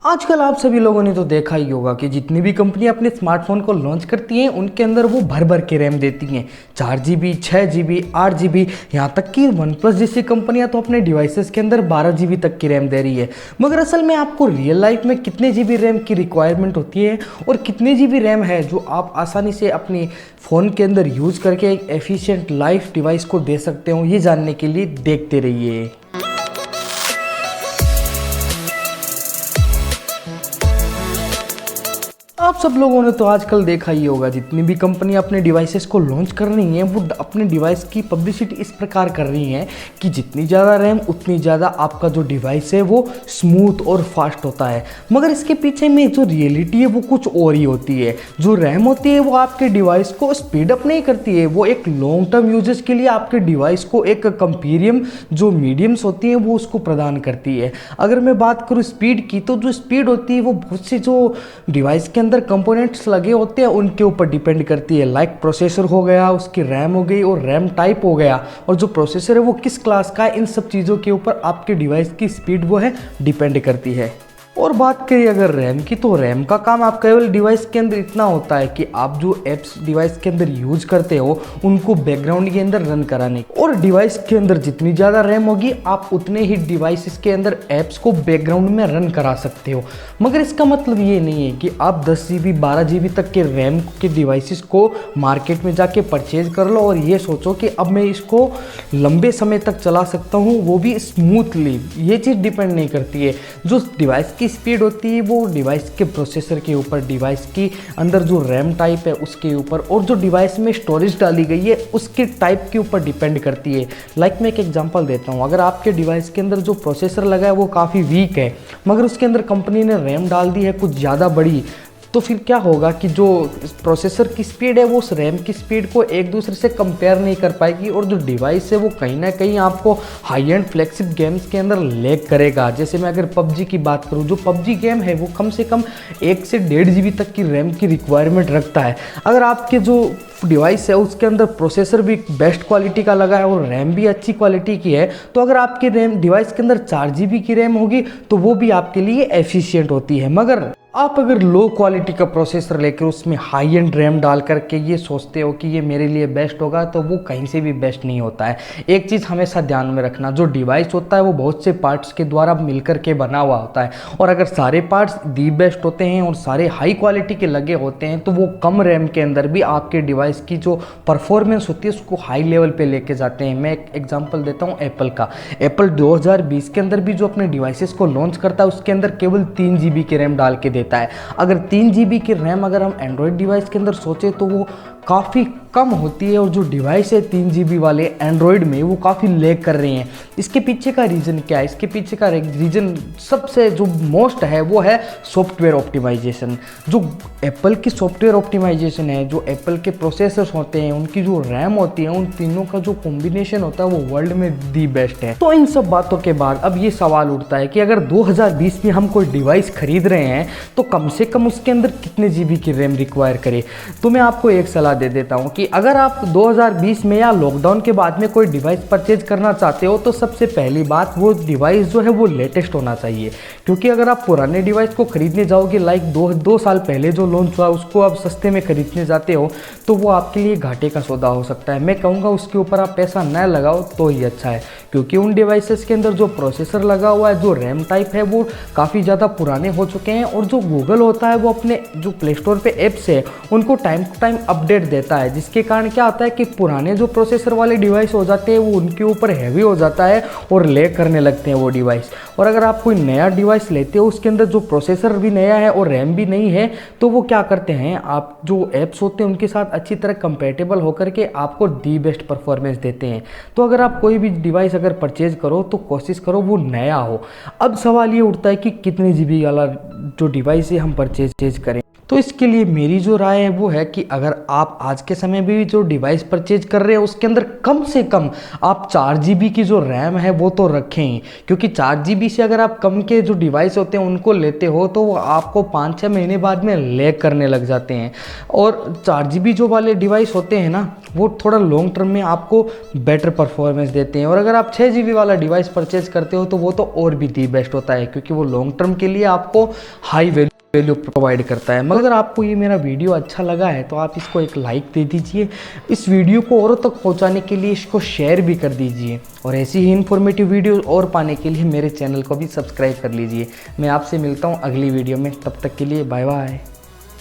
आजकल आप सभी लोगों ने तो देखा ही होगा कि जितनी भी कंपनी अपने स्मार्टफोन को लॉन्च करती हैं उनके अंदर वो भर भर के रैम देती हैं। 4 GB, 6 GB, 8 GB, यहाँ तक कि वन प्लस जैसी कंपनियां तो अपने डिवाइसेस के अंदर 12 GB तक की रैम दे रही है। मगर असल में आपको रियल लाइफ में कितने GB रैम की रिक्वायरमेंट होती है और कितने GB रैम है जो आप आसानी से अपनी फ़ोन के अंदर यूज़ करके एक एफिशिएंट लाइफ डिवाइस को दे सकते हो, ये जानने के लिए देखते रहिए। आप सब लोगों ने तो आजकल देखा ही होगा जितनी भी कंपनी अपने डिवाइसेस को लॉन्च कर रही हैं वो अपने डिवाइस की पब्लिसिटी इस प्रकार कर रही हैं कि जितनी ज़्यादा रैम उतनी ज़्यादा आपका जो डिवाइस है वो स्मूथ और फास्ट होता है। मगर इसके पीछे में जो रियलिटी है वो कुछ और ही होती है। जो रैम होती है वो आपके डिवाइस को स्पीड अप नहीं करती है, वो एक लॉन्ग टर्म यूजेस के लिए आपके डिवाइस को एक कंपेरियम जो मीडियम्स होती हैं वो उसको प्रदान करती है। अगर मैं बात करूँ स्पीड की, तो जो स्पीड होती है वो बहुत सी जो डिवाइस के अंदर कंपोनेंट्स लगे होते हैं उनके ऊपर डिपेंड करती है। लाइक प्रोसेसर हो गया, उसकी रैम हो गई और रैम टाइप हो गया, और जो प्रोसेसर है वो किस क्लास का है, इन सब चीज़ों के ऊपर आपके डिवाइस की स्पीड वो है डिपेंड करती है। और बात करिए अगर रैम की, तो रैम का काम आप केवल डिवाइस के अंदर इतना होता है कि आप जो एप्स डिवाइस के अंदर यूज करते हो उनको बैकग्राउंड के अंदर रन कराने, और डिवाइस के अंदर जितनी ज़्यादा रैम होगी आप उतने ही डिवाइसेस के अंदर एप्स को बैकग्राउंड में रन करा सकते हो। मगर इसका मतलब ये नहीं है कि आप 10 GB 12 GB तक के रैम के डिवाइसेस को मार्केट में जाके परचेज कर लो और ये सोचो कि अब मैं इसको लंबे समय तक चला सकता हूँ, वो भी स्मूथली। ये चीज़ डिपेंड नहीं करती है। जो डिवाइस की स्पीड होती है वो डिवाइस के प्रोसेसर के ऊपर, डिवाइस की अंदर जो रैम टाइप है उसके ऊपर, और जो डिवाइस में स्टोरेज डाली गई है उसके टाइप के ऊपर डिपेंड करती है। लाइक मैं एक एग्जांपल देता हूँ, अगर आपके डिवाइस के अंदर जो प्रोसेसर लगा है वो काफ़ी वीक है मगर उसके अंदर कंपनी ने रैम डाल दी है कुछ ज़्यादा बड़ी, तो फिर क्या होगा कि जो प्रोसेसर की स्पीड है वो उस रैम की स्पीड को एक दूसरे से कंपेयर नहीं कर पाएगी, और जो डिवाइस है वो कहीं ना कहीं आपको हाई एंड फ्लैगशिप गेम्स के अंदर लैग करेगा। जैसे मैं अगर पबजी की बात करूँ, जो पबजी गेम है वो कम से कम 1 से 1.5 GB तक की रैम की रिक्वायरमेंट रखता है। अगर आपके जो डिवाइस है उसके अंदर प्रोसेसर भी बेस्ट क्वालिटी का लगा है और रैम भी अच्छी क्वालिटी की है, तो अगर आपके रैम डिवाइस के अंदर 4 GB की रैम होगी तो वो भी आपके लिए एफिशिएंट होती है। मगर आप अगर लो क्वालिटी का प्रोसेसर लेकर उसमें हाई एंड रैम डाल करके ये सोचते हो कि ये मेरे लिए बेस्ट होगा, तो वो कहीं से भी बेस्ट नहीं होता है। एक चीज़ हमेशा ध्यान में रखना, जो डिवाइस होता है वो बहुत से पार्ट्स के द्वारा मिलकर के बना हुआ होता है, और अगर सारे पार्ट्स दी बेस्ट होते हैं और सारे हाई क्वालिटी के लगे होते हैं तो वो कम रैम के अंदर भी आपके डिवाइस की जो परफॉर्मेंस होती है उसको हाई लेवल पे लेके जाते हैं। मैं एक एग्जांपल देता हूँ एप्पल का। एप्पल 2020 के अंदर भी जो अपने डिवाइसेस को लॉन्च करता है उसके अंदर केवल 3 GB की रैम डाल के देता है। अगर 3 GB की रैम अगर हम एंड्रॉयड डिवाइस के अंदर सोचे तो वो काफ़ी कम होती है, और जो डिवाइस है 3 GB वाले एंड्रॉयड में वो काफ़ी लैग कर रहे हैं। इसके पीछे का रीज़न क्या है? इसके पीछे का रीज़न सबसे जो मोस्ट है वो है सॉफ्टवेयर ऑप्टिमाइजेशन। जो एप्पल की सॉफ्टवेयर ऑप्टिमाइजेशन है, जो एप्पल के प्रोसेसर्स होते हैं, उनकी जो रैम होती है, उन तीनों का जो कॉम्बिनेशन होता है वो वर्ल्ड में दी बेस्ट है। तो इन सब बातों के बाद अब ये सवाल उठता है कि अगर 2020 में हम कोई डिवाइस खरीद रहे हैं तो कम से कम उसके अंदर कितने GB की रैम रिक्वायर करे। तो मैं आपको एक सलाह दे देता हूं कि अगर आप 2020 में या लॉकडाउन के बाद में कोई डिवाइस परचेज करना चाहते हो तो सबसे पहली बात वो डिवाइस जो है वो लेटेस्ट होना चाहिए। क्योंकि अगर आप पुराने डिवाइस को खरीदने जाओगे, लाइक 2 साल पहले जो लॉन्च हुआ उसको आप सस्ते में खरीदने जाते हो तो वो आपके लिए घाटे का सौदा हो सकता है। मैं कहूँगा उसके ऊपर आप पैसा न लगाओ तो ही अच्छा है, क्योंकि उन डिवाइसेस के अंदर जो प्रोसेसर लगा हुआ है, जो रैम टाइप है वो काफ़ी ज़्यादा पुराने हो चुके हैं, और जो गूगल होता है वो अपने जो प्ले स्टोर पे ऐप्स है उनको टाइम टू टाइम अपडेट देता है, जिसके कारण क्या होता है कि पुराने जो प्रोसेसर वाले डिवाइस हो जाते हैं वो उनके ऊपर हैवी हो जाता है और लैग करने लगते हैं वो डिवाइस। और अगर आप कोई नया डिवाइस लेते हो उसके अंदर जो प्रोसेसर भी नया है और रैम भी नहीं है, तो वो क्या करते हैं, आप जो ऐप्स होते हैं उनके साथ अच्छी तरह कंपेटेबल होकर के आपको दी बेस्ट परफॉर्मेंस देते हैं। तो अगर आप कोई भी डिवाइस अगर परचेज करो तो कोशिश करो वो नया हो। अब सवाल ये उठता है कि कितने GB वाला जो डिवाइस है हम परचेज करें। तो इसके लिए मेरी जो राय है वो है कि अगर आप आज के समय में भी जो डिवाइस परचेज कर रहे हैं उसके अंदर कम से कम आप 4 GB की जो रैम है वो तो रखें ही, क्योंकि 4 GB से अगर आप कम के जो डिवाइस होते हैं उनको लेते हो तो वो आपको 5-6 महीने बाद में लैग करने लग जाते हैं। और 4 GB जो वाले डिवाइस होते हैं ना वो थोड़ा लॉन्ग टर्म में आपको बेटर परफॉर्मेंस देते हैं। और अगर आप 6 GB वाला डिवाइस परचेज करते हो तो वो तो और भी दी बेस्ट होता है, क्योंकि वो लॉन्ग टर्म के लिए आपको हाई वैल्यू प्रोवाइड करता है। मगर अगर आपको ये मेरा वीडियो अच्छा लगा है तो आप इसको एक लाइक दे दीजिए, इस वीडियो को औरों तक पहुंचाने के लिए इसको शेयर भी कर दीजिए, और ऐसी ही इन्फॉर्मेटिव वीडियो और पाने के लिए मेरे चैनल को भी सब्सक्राइब कर लीजिए। मैं आपसे मिलता हूँ अगली वीडियो में, तब तक के लिए बाय बाय।